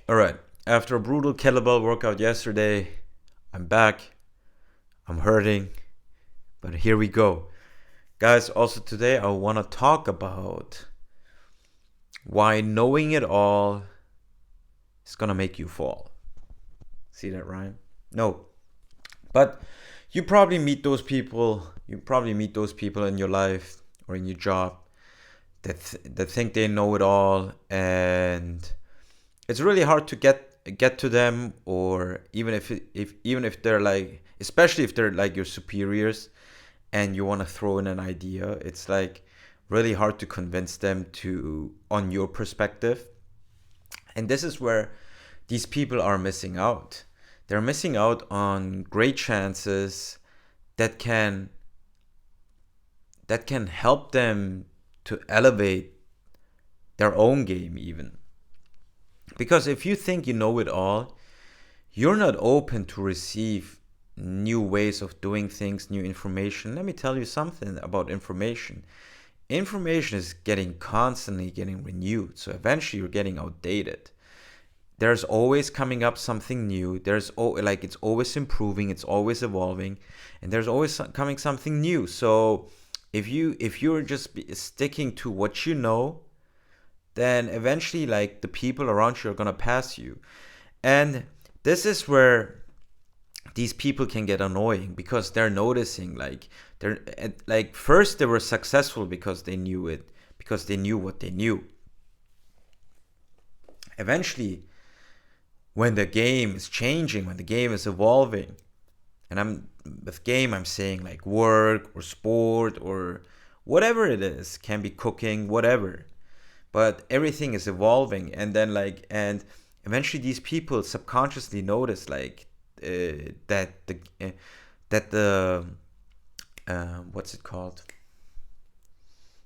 All right. After a brutal kettlebell workout yesterday, I'm back. I'm hurting, but here we go. Guys, also today I want to talk about why knowing it all is going to make you fall. See that rhyme? No. But you probably meet those people, in your life or in your job that think they know it all, and it's really hard to get to them, or even if they're like, especially if they're like your superiors and you want to throw in an idea, it's like really hard to convince them to on your perspective. And this is where these people are missing out. They're missing out on great chances that can help them to elevate their own game even. Because if you think you know it all, you're not open to receive new ways of doing things, new information. Let me tell you something about information. Information is constantly getting renewed, so eventually you're getting outdated. There's always coming up something new. It's always improving, it's always evolving, and there's always coming something new. So if you're just sticking to what you know, then eventually like the people around you are going to pass you. And this is where these people can get annoying, because they're noticing like first they were successful because they knew it, because they knew what they knew. Eventually, when the game is changing, when the game is evolving, and I'm saying like work or sport or whatever it is, can be cooking, whatever, but everything is evolving. And eventually these people subconsciously notice like that the what's it called,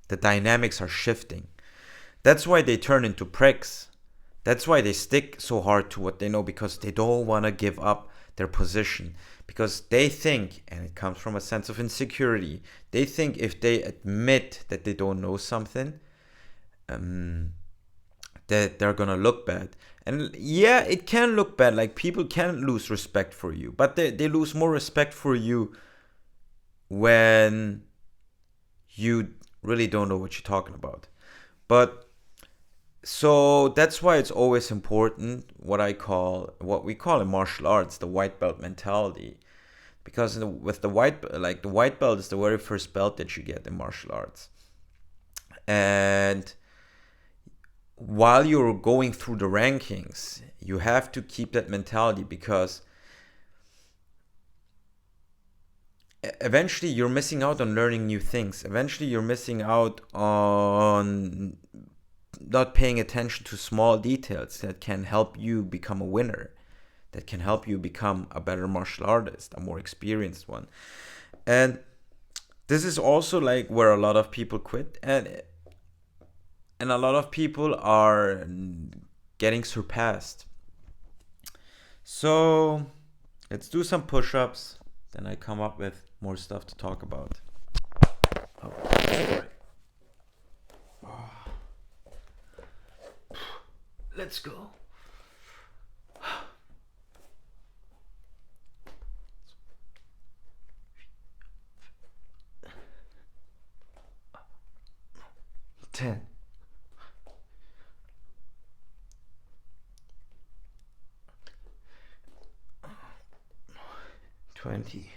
the dynamics are shifting. That's why they turn into pricks. That's why they stick so hard to what they know, because they don't want to give up their position, because they think, and it comes from a sense of insecurity, they think if they admit that they don't know something, um, that they're gonna look bad. And yeah, it can look bad. Like people can lose respect for you, but they lose more respect for you when you really don't know what you're talking about. But so that's why it's always important what we call in martial arts the white belt mentality. Because with the white belt is the very first belt that you get in martial arts. And while you're going through the rankings, you have to keep that mentality, because eventually you're missing out on learning new things. Eventually you're missing out on not paying attention to small details that can help you become a winner, that can help you become a better martial artist, a more experienced one. And this is also like where a lot of people quit, and a lot of people are getting surpassed. So let's do some push-ups, then I come up with more stuff to talk about. Oh, sorry. Let's go. 10. 20.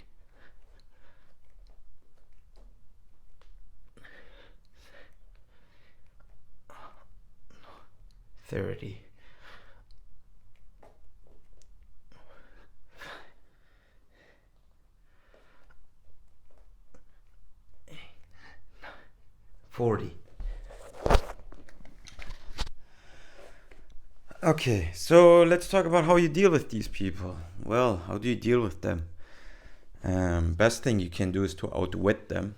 30. 40. Okay, so let's talk about how you deal with these people. Well, how do you deal with them? Best thing you can do is to outwit them.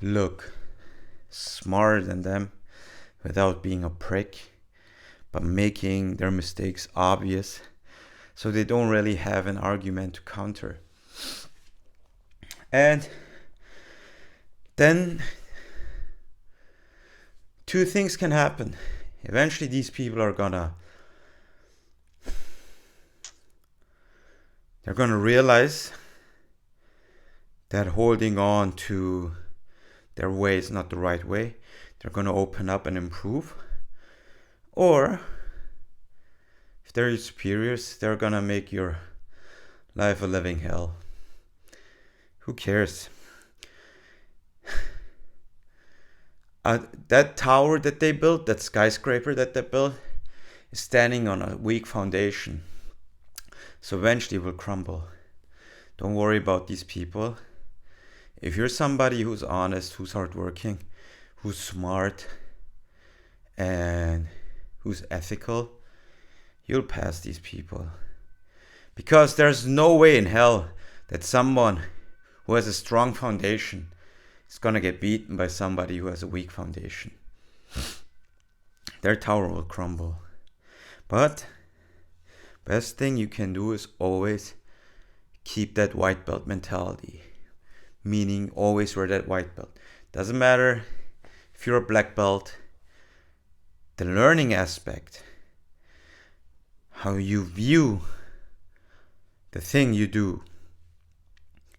Look smarter than them without being a prick, but making their mistakes obvious so they don't really have an argument to counter. And then two things can happen Eventually these people are gonna realize that holding on to their way is not the right way. They're gonna open up and improve. Or if they're your superiors, they're gonna make your life a living hell. Who cares? That tower that they built, that skyscraper that they built, is standing on a weak foundation. So eventually it will crumble. Don't worry about these people. If you're somebody who's honest, who's hardworking, who's smart, and who's ethical, you'll pass these people. Because there's no way in hell that someone who has a strong foundation is gonna get beaten by somebody who has a weak foundation. Their tower will crumble. But best thing you can do is always keep that white belt mentality. Meaning always wear that white belt. Doesn't matter if you're a black belt. The learning aspect, how you view the thing you do,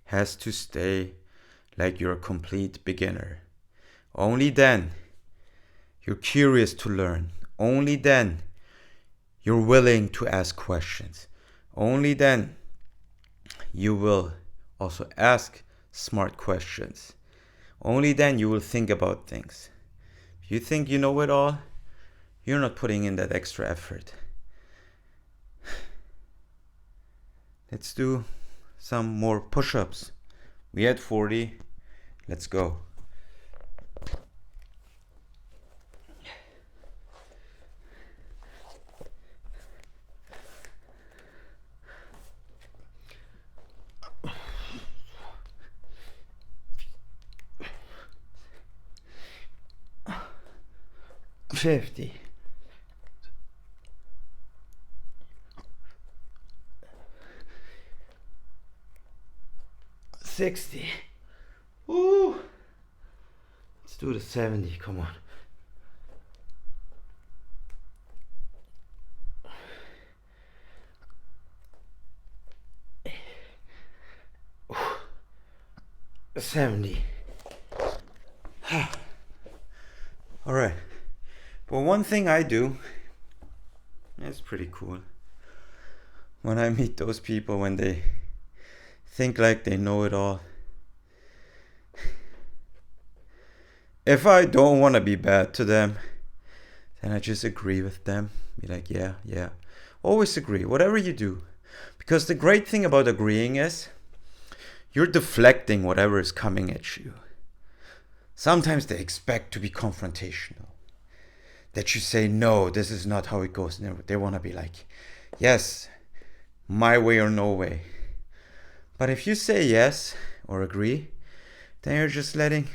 has to stay like you're a complete beginner. Only then you're curious to learn. Only then you're willing to ask questions. Only then you will also ask smart questions. Only then you will think about things. If you think you know it all, you're not putting in that extra effort. Let's do some more push-ups. We had 40. Let's go. $50. 60. Ooh. Let's do the 70. Come on. Ooh. 70. All right. But one thing I do, it's pretty cool. When I meet those people, when they think like they know it all. If I don't want to be bad to them, then I just agree with them. Be like, yeah. Always agree, whatever you do. Because the great thing about agreeing is you're deflecting whatever is coming at you. Sometimes they expect to be confrontational. That you say, no, this is not how it goes. They want to be like, yes, my way or no way. But if you say yes or agree, then you're just letting,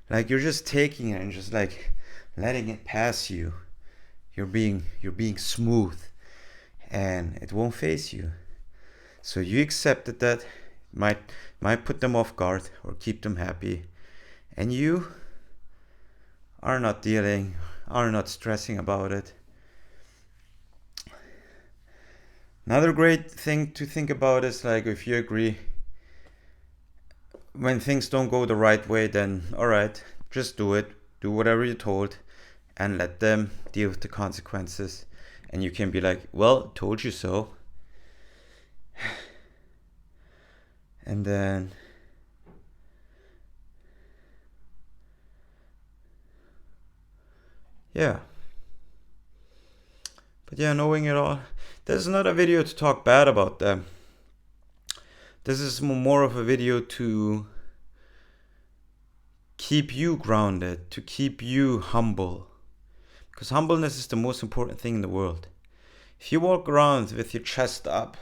like you're just taking it and just like letting it pass you. You're being smooth, and it won't faze you. So you accepted that might put them off guard or keep them happy, and you are not stressing about it. Another great thing to think about is like if you agree, when things don't go the right way, then alright, just do it. Do whatever you're told and let them deal with the consequences. And you can be like, well, told you so. And then yeah. But yeah, knowing it all. This is not a video to talk bad about them. This is more of a video to keep you grounded, to keep you humble. Because humbleness is the most important thing in the world. If you walk around with your chest up,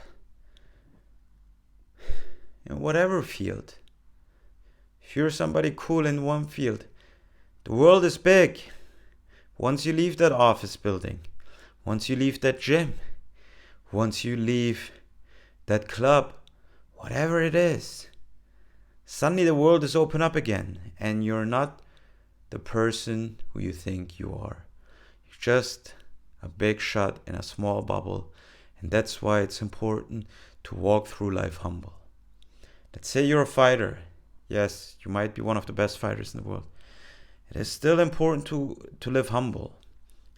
in whatever field, if you're somebody cool in one field, the world is big. Once you leave that office building, once you leave that gym, once you leave that club, whatever it is, suddenly the world is open up again, and you're not the person who you think you are. You're just a big shot in a small bubble. And that's why it's important to walk through life humble. Let's say you're a fighter. Yes, you might be one of the best fighters in the world. It is still important to live humble.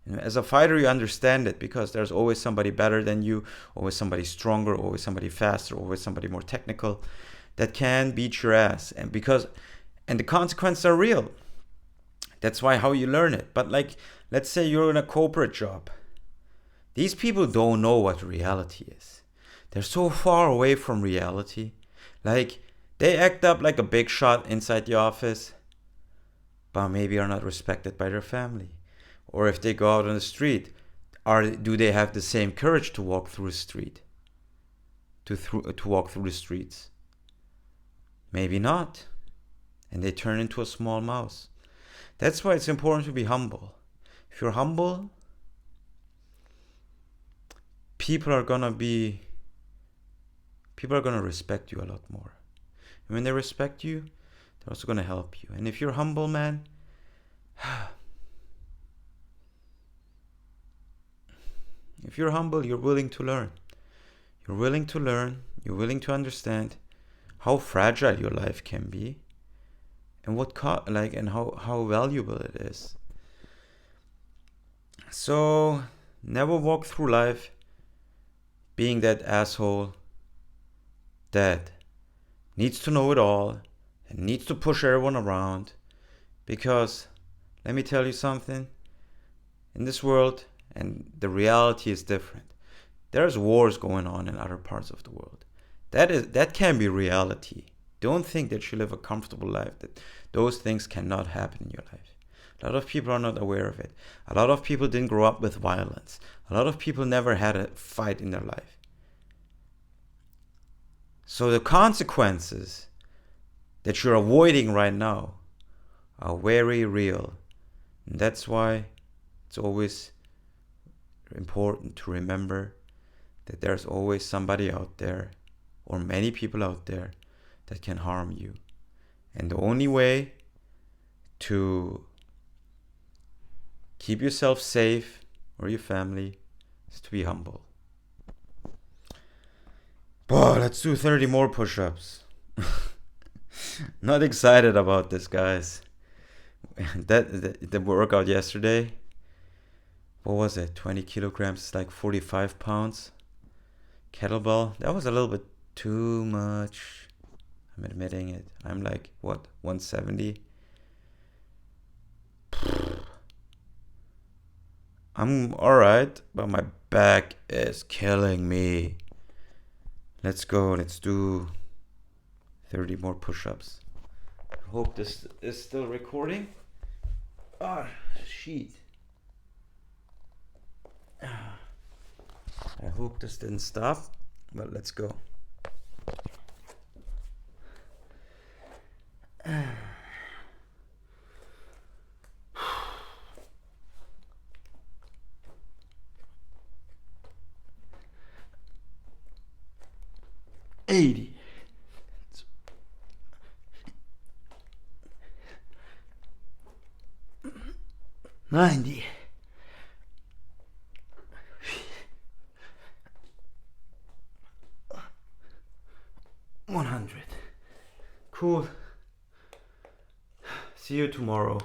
And as a fighter, you understand it because there's always somebody better than you, always somebody stronger, always somebody faster, always somebody more technical that can beat your ass. And the consequences are real. That's why how you learn it. But like, let's say you're in a corporate job. These people don't know what reality is. They're so far away from reality. Like, they act up like a big shot inside the office, but maybe are not respected by their family. Or if they go out on the street, do they have the same courage to walk through the street? To walk through the streets? Maybe not. And they turn into a small mouse. That's why it's important to be humble. If you're humble, people are gonna respect you a lot more. And when they respect you, they're also gonna help you. And if you're humble, man, if you're humble, you're willing to learn. You're willing to learn. You're willing to understand how fragile your life can be, and how valuable it is. So never walk through life being that asshole that needs to know it all and needs to push everyone around. Because let me tell you something, in this world, and the reality is different. There's wars going on in other parts of the world. That can be reality. Don't think that you live a comfortable life, that those things cannot happen in your life. A lot of people are not aware of it. A lot of people didn't grow up with violence. A lot of people never had a fight in their life. So the consequences that you're avoiding right now are very real. And that's why it's always important to remember that there's always somebody out there, or many people out there, that can harm you. And the only way to keep yourself safe or your family is to be humble. Boy, let's do 30 more push-ups. Not excited about this, guys. The workout yesterday, what was it? 20 kilograms, like 45 pounds. Kettlebell, that was a little bit too much. I'm admitting it. I'm like, 170? I'm alright, but my back is killing me. Let's go, let's do 30 more push-ups. I hope this is still recording. Ah, shit. I hope this didn't stop, but let's go. $80. 90. 100. Cool. See you tomorrow.